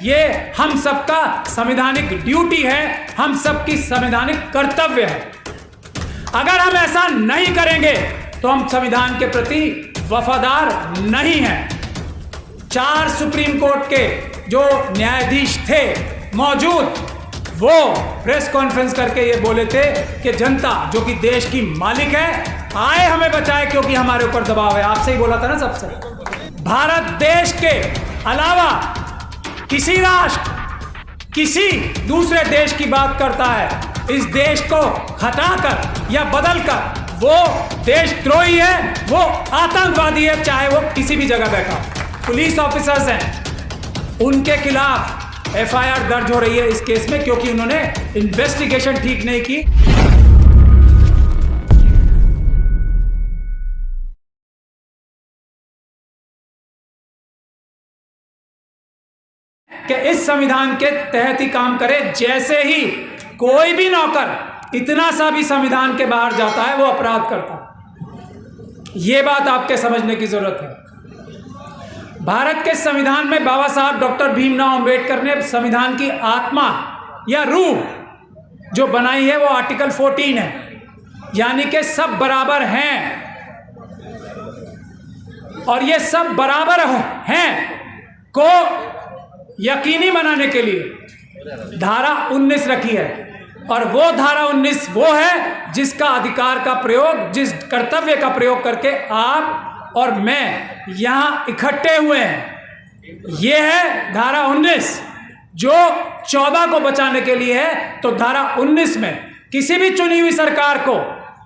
ये हम सबका संवैधानिक ड्यूटी है, हम सबकी संवैधानिक कर्तव्य है। अगर हम ऐसा नहीं करेंगे तो हम संविधान के प्रति वफादार नहीं हैं। 4 सुप्रीम कोर्ट के जो न्यायाधीश थे मौजूद, वो प्रेस कॉन्फ्रेंस करके ये बोले थे कि जनता जो कि देश की मालिक है आए हमें बचाए क्योंकि हमारे ऊपर दबाव है। आपसे ही बोला था ना सबसे। भारत देश के अलावा किसी राष्ट्र, किसी दूसरे देश की बात करता है, इस देश को हटाकर या बदलकर वो देशद्रोही है, वो आतंकवादी है, चाहे वो किसी भी जगह बैठा हो। पुलिस ऑफिसर्स हैं, उनके खिलाफ एफआईआर दर्ज हो रही है इस केस में क्योंकि उन्होंने इन्वेस्टिगेशन ठीक नहीं की। कि इस संविधान के तहत ही काम करे। जैसे ही कोई भी नौकर इतना सा भी संविधान के बाहर जाता है वो अपराध करता है। ये बात आपके समझने की जरूरत है। भारत के संविधान में बाबा साहब डॉक्टर भीमराव अंबेडकर ने संविधान की आत्मा या रूह जो बनाई है वो आर्टिकल 14 है, यानी कि सब बराबर हैं। और ये सब बराबर हैं को यकीनी बनाने के लिए धारा 19 रखी है। और वो धारा 19 वो है जिसका अधिकार का प्रयोग, जिस कर्तव्य का प्रयोग करके आप और मैं यहां इकट्ठे हुए हैं। ये है धारा 19 जो 14 को बचाने के लिए है। तो धारा 19 में किसी भी चुनी हुई सरकार को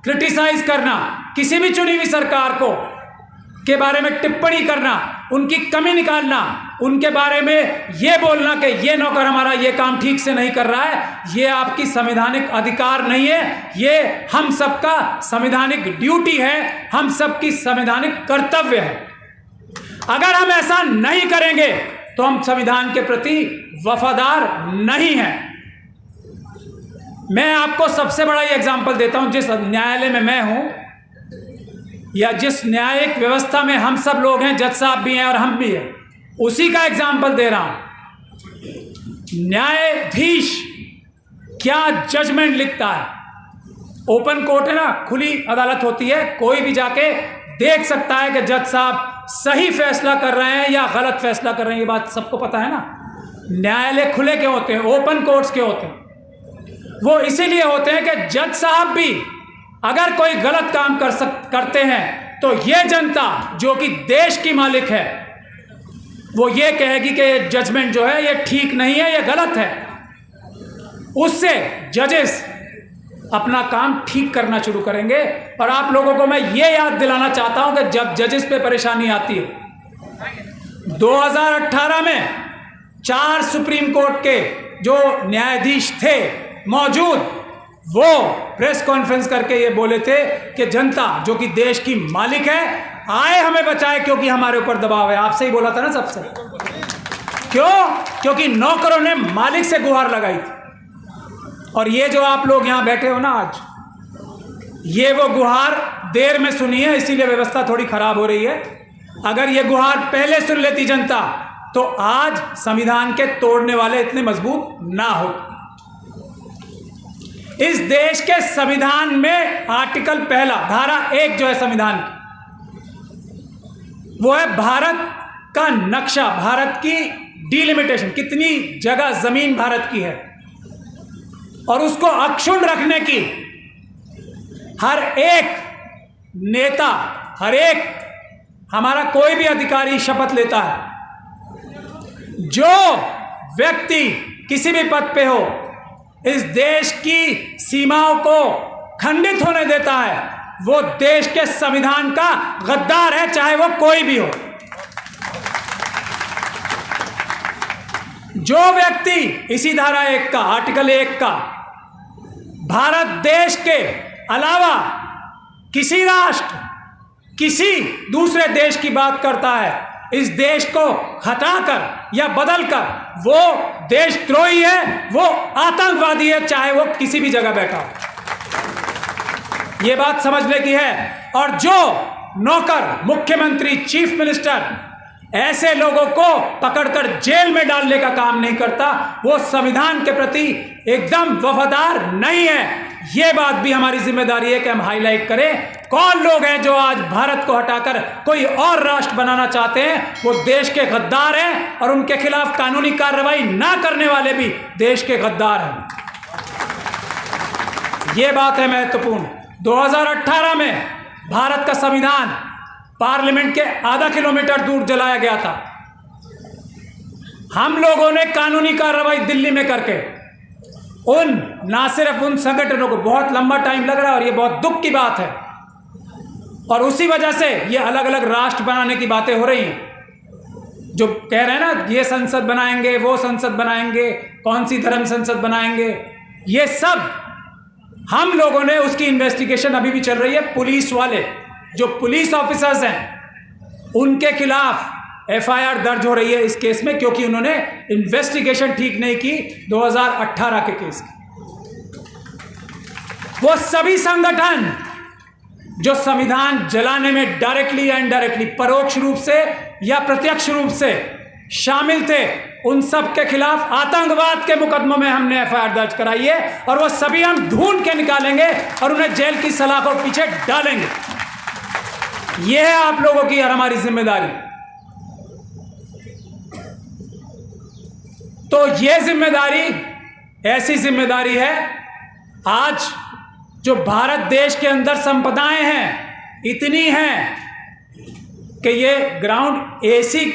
क्रिटिसाइज करना, किसी भी चुनी हुई सरकार को के बारे में टिप्पणी करना, उनकी कमी निकालना, उनके बारे में ये बोलना कि ये नौकर हमारा ये काम ठीक से नहीं कर रहा है, ये आपकी संवैधानिक अधिकार नहीं है, ये हम सबका संवैधानिक ड्यूटी है, हम सबकी संवैधानिक कर्तव्य है। अगर हम ऐसा नहीं करेंगे तो हम संविधान के प्रति वफादार नहीं हैं। मैं आपको सबसे बड़ा ये एग्जाम्पल देता हूं। जिस न्यायालय में मैं हूं या जिस न्यायिक व्यवस्था में हम सब लोग हैं, जज साहब भी हैं और हम भी हैं, उसी का एग्जाम्पल दे रहा हूं। न्यायाधीश क्या जजमेंट लिखता है, ओपन कोर्ट है ना, खुली अदालत होती है, कोई भी जाके देख सकता है कि जज साहब सही फैसला कर रहे हैं या गलत फैसला कर रहे हैं। ये बात सबको पता है ना। न्यायालय खुले क्यों होते हैं, ओपन कोर्ट्स क्यों होते हैं? वो इसीलिए होते हैं कि जज साहब भी अगर कोई गलत काम करते हैं तो ये जनता जो कि देश की मालिक है वो ये कहेगी कि ये जजमेंट जो है ये ठीक नहीं है, ये गलत है। उससे जजेस अपना काम ठीक करना शुरू करेंगे। और आप लोगों को मैं ये याद दिलाना चाहता हूं कि जब जजेस पे परेशानी आती है, 2018 में 4 सुप्रीम कोर्ट के जो न्यायाधीश थे मौजूद, वो प्रेस कॉन्फ्रेंस करके ये बोले थे कि जनता जो कि देश की मालिक है आए हमें बचाए क्योंकि हमारे ऊपर दबाव है। आपसे ही बोला था ना सबसे। क्यों? क्योंकि नौकरों ने मालिक से गुहार लगाई थी। और ये जो आप लोग यहां बैठे हो ना आज, ये वो गुहार देर में सुनी है, इसीलिए व्यवस्था थोड़ी खराब हो रही है। अगर ये गुहार पहले सुन लेती जनता तो आज संविधान के तोड़ने वाले इतने मजबूत ना हो। इस देश के संविधान में आर्टिकल 1 धारा 1 जो है संविधान की, वो है भारत का नक्शा, भारत की डिलिमिटेशन, कितनी जगह जमीन भारत की है और उसको अक्षुण्ण रखने की हर एक नेता, हर एक हमारा कोई भी अधिकारी शपथ लेता है। जो व्यक्ति किसी भी पद पे हो इस देश की सीमाओं को खंडित होने देता है वो देश के संविधान का गद्दार है, चाहे वो कोई भी हो। जो व्यक्ति इसी धारा 1 का, आर्टिकल 1 का भारत देश के अलावा किसी राष्ट्र, किसी दूसरे देश की बात करता है, इस देश को हटाकर या बदलकर वो देशद्रोही है, वो आतंकवादी है, चाहे वो किसी भी जगह बैठा हो। ये बात समझने की है। और जो नौकर, मुख्यमंत्री, चीफ मिनिस्टर ऐसे लोगों को पकड़कर जेल में डालने का काम नहीं करता, वो संविधान के प्रति एकदम वफादार नहीं है। ये बात भी हमारी जिम्मेदारी है कि हम हाईलाइट करें कौन लोग हैं जो आज भारत को हटाकर कोई और राष्ट्र बनाना चाहते हैं। वो देश के गद्दार हैं और उनके खिलाफ कानूनी कार्रवाई ना करने वाले भी देश के गद्दार हैं। ये बात है महत्वपूर्ण। 2018 में भारत का संविधान पार्लियामेंट के आधा किलोमीटर दूर जलाया गया था। हम लोगों ने कानूनी कार्रवाई दिल्ली में करके ना सिर्फ उन संगठनों को, बहुत लंबा टाइम लग रहा है और ये बहुत दुख की बात है, और उसी वजह से ये अलग अलग राष्ट्र बनाने की बातें हो रही हैं। जो कह रहे हैं ना, ये संसद बनाएंगे, वो संसद बनाएंगे, कौन सी धर्म संसद बनाएंगे, ये सब हम लोगों ने उसकी इन्वेस्टिगेशन अभी भी चल रही है। पुलिस वाले जो पुलिस ऑफिसर्स हैं उनके खिलाफ एफआईआर दर्ज हो रही है इस केस में, क्योंकि उन्होंने इन्वेस्टिगेशन ठीक नहीं की 2018 के केस की। वो सभी संगठन जो संविधान जलाने में डायरेक्टली या इनडायरेक्टली, परोक्ष रूप से या प्रत्यक्ष रूप से शामिल थे, उन सब के खिलाफ आतंकवाद के मुकदमों में हमने एफआईआर दर्ज कराई है, और वो सभी हम ढूंढ के निकालेंगे और उन्हें जेल की सलाखों के पीछे डालेंगे। यह है आप लोगों की और हमारी जिम्मेदारी। तो यह जिम्मेदारी ऐसी जिम्मेदारी है, आज जो भारत देश के अंदर संपदाएं हैं इतनी हैं कि ये ग्राउंड एसी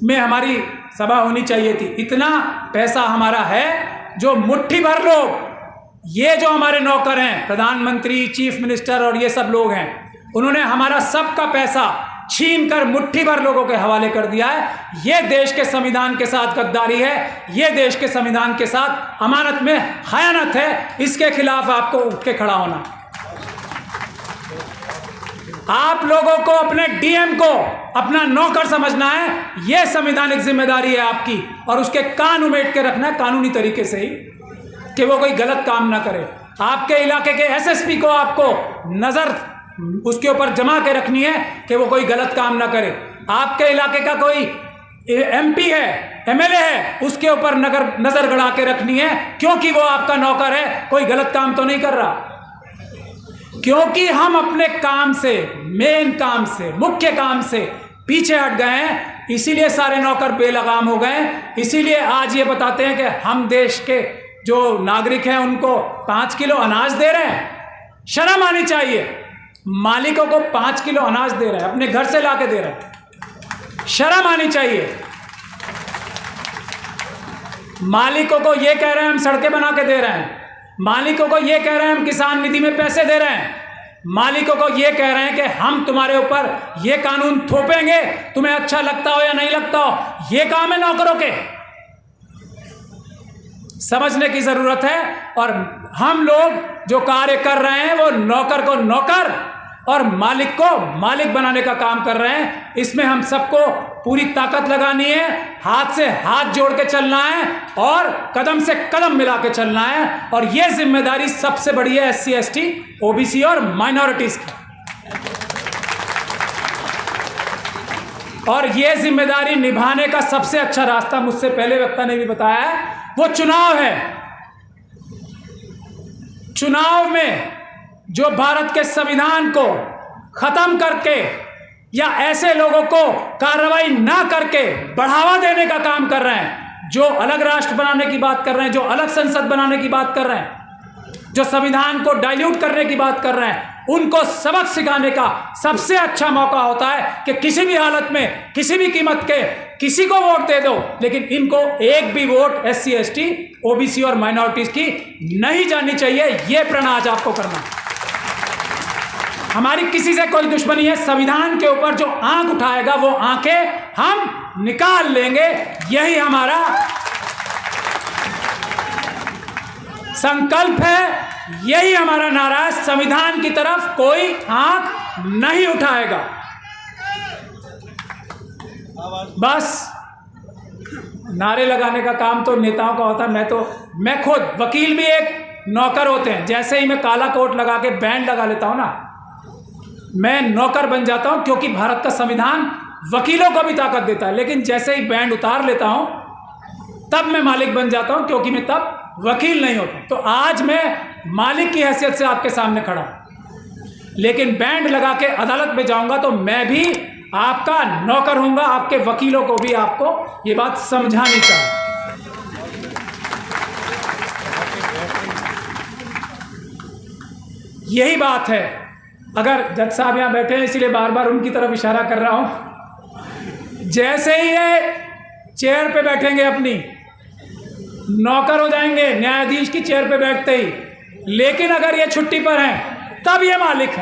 में हमारी सभा होनी चाहिए थी। इतना पैसा हमारा है जो मुट्ठी भर लोग, ये जो हमारे नौकर हैं, प्रधानमंत्री, चीफ मिनिस्टर और ये सब लोग हैं, उन्होंने हमारा सबका पैसा छीन कर मुट्ठी भर लोगों के हवाले कर दिया है। ये देश के संविधान के साथ गद्दारी है, ये देश के संविधान के साथ अमानत में खयानत है। इसके खिलाफ आपको उठ के खड़ा होना। आप लोगों को अपने डीएम को अपना नौकर समझना है, यह संवैधानिक जिम्मेदारी है आपकी, और उसके कान उमेट के रखना है कानूनी तरीके से ही, कि वो कोई गलत काम ना करे। आपके इलाके के एसएसपी को आपको नजर उसके ऊपर जमा के रखनी है कि वो कोई गलत काम ना करे। आपके इलाके का कोई एमपी है, एमएलए है, उसके ऊपर नजर गड़ा के रखनी है, क्योंकि वो आपका नौकर है, कोई गलत काम तो नहीं कर रहा। क्योंकि हम अपने काम से, मेन काम से, मुख्य काम से पीछे हट गए हैं, इसीलिए सारे नौकर बेलगाम हो गए। इसीलिए आज ये बताते हैं कि हम देश के जो नागरिक हैं उनको 5 किलो अनाज दे रहे हैं। शर्म आनी चाहिए। मालिकों को 5 किलो अनाज दे रहे हैं, अपने घर से लाके दे रहे हैं, शर्म आनी चाहिए। मालिकों को ये कह रहे हैं हम सड़कें बना के दे रहे हैं, मालिकों को ये कह रहे हैं हम किसान निधि में पैसे दे रहे हैं, मालिकों को ये कह रहे हैं कि हम तुम्हारे ऊपर ये कानून थोपेंगे, तुम्हें अच्छा लगता हो या नहीं लगता हो। ये काम है नौकरों के, समझने की जरूरत है। और हम लोग जो कार्य कर रहे हैं वो नौकर को नौकर और मालिक को मालिक बनाने का काम कर रहे हैं। इसमें हम सबको पूरी ताकत लगानी है, हाथ से हाथ जोड़ के चलना है और कदम से कदम मिला के चलना है। और यह जिम्मेदारी सबसे बड़ी है SC ST OBC और माइनॉरिटीज की। और यह जिम्मेदारी निभाने का सबसे अच्छा रास्ता, मुझसे पहले वक्ता ने भी बताया है, वो चुनाव है। चुनाव में जो भारत के संविधान को खत्म करके या ऐसे लोगों को कार्रवाई ना करके बढ़ावा देने का काम कर रहे हैं, जो अलग राष्ट्र बनाने की बात कर रहे हैं, जो अलग संसद बनाने की बात कर रहे हैं, जो संविधान को डाइल्यूट करने की बात कर रहे हैं, उनको सबक सिखाने का सबसे अच्छा मौका होता है कि किसी भी हालत में, किसी भी कीमत के किसी को वोट दे दो, लेकिन इनको एक भी वोट SC ST OBC और माइनॉरिटीज की नहीं जानी चाहिए। यह प्रण आज आपको करना। हमारी किसी से कोई दुश्मनी है, संविधान के ऊपर जो आंख उठाएगा वो आंखें हम निकाल लेंगे। यही हमारा संकल्प है, यही हमारा नारा है। संविधान की तरफ कोई आंख नहीं उठाएगा। बस नारे लगाने का काम तो नेताओं का होता है। मैं खुद, वकील भी एक नौकर होते हैं। जैसे ही मैं काला कोट लगा के बैंड लगा लेता हूं ना, मैं नौकर बन जाता हूं, क्योंकि भारत का संविधान वकीलों को भी ताकत देता है, लेकिन जैसे ही बैंड उतार लेता हूं तब मैं मालिक बन जाता हूं, क्योंकि मैं तब वकील नहीं होता। तो आज मैं मालिक की हैसियत से आपके सामने खड़ा हूं, लेकिन बैंड लगा के अदालत में जाऊंगा तो मैं भी आपका नौकर होऊंगा। आपके वकीलों को भी आपको ये बात समझानी चाहिए। यही बात है। अगर जज साहब यहाँ बैठे हैं इसलिए बार बार उनकी तरफ इशारा कर रहा हूं। जैसे ही ये चेयर पे बैठेंगे, अपनी नौकर हो जाएंगे न्यायाधीश की चेयर पे बैठते ही, लेकिन अगर ये छुट्टी पर हैं तब ये मालिक है।